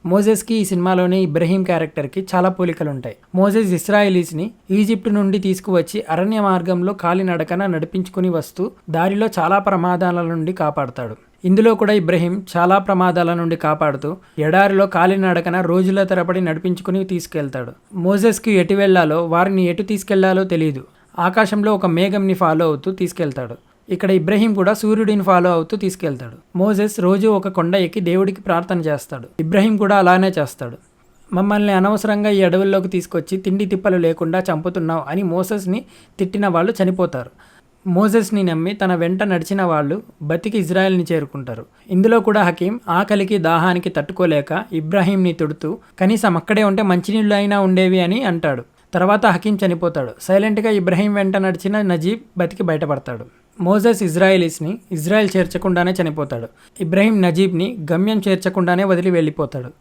మోజెస్కి ఈ సినిమాలోని ఇబ్రహీం క్యారెక్టర్కి చాలా పోలికలుంటాయి. మోజెస్ ఇస్రాయేలీస్ని ఈజిప్ట్ నుండి తీసుకువచ్చి అరణ్య మార్గంలో కాలినడకన నడిపించుకుని వస్తూ దారిలో చాలా ప్రమాదాల నుండి కాపాడుతాడు. ఇందులో కూడా ఇబ్రహీం చాలా ప్రమాదాల నుండి కాపాడుతూ ఎడారిలో కాలినడకన రోజుల తరబడి నడిపించుకుని తీసుకెళ్తాడు. మోజెస్కి ఎటు వెళ్లాలో, వారిని ఎటు తీసుకెళ్లాలో తెలియదు. ఆకాశంలో ఒక మేఘంని ఫాలో అవుతూ తీసుకెళ్తాడు. ఇక్కడ ఇబ్రహీం కూడా సూర్యుడిని ఫాలో అవుతూ తీసుకెళ్తాడు. మోజెస్ రోజు ఒక కొండ ఎక్కి దేవుడికి ప్రార్థన చేస్తాడు. ఇబ్రహీం కూడా అలానే చేస్తాడు. మమ్మల్ని అనవసరంగా ఈ అడవుల్లోకి తీసుకొచ్చి తిండి తిప్పలు లేకుండా చంపుతున్నావు అని మోసెస్ని తిట్టిన వాళ్ళు చనిపోతారు. మోజెస్ని నమ్మి తన వెంట నడిచిన వాళ్ళు బతికి ఇజ్రాయెల్ని చేరుకుంటారు. ఇందులో కూడా హకీం ఆకలికి దాహానికి తట్టుకోలేక ఇబ్రాహీంని తిడుతూ కనీసం అక్కడే ఉంటే మంచినీళ్ళు అయినా ఉండేవి అని అంటాడు. తర్వాత హకీం చనిపోతాడు. సైలెంట్గా ఇబ్రహీం వెంట నడిచిన నజీబ్ బతికి బయటపడతాడు. మోజెస్ ఇజ్రాయేలీస్ని ఇజ్రాయెల్ చేర్చకుండానే చనిపోతాడు. ఇబ్రహీం నజీబ్ని గమ్యం చేర్చకుండానే వదిలి వెళ్ళిపోతాడు.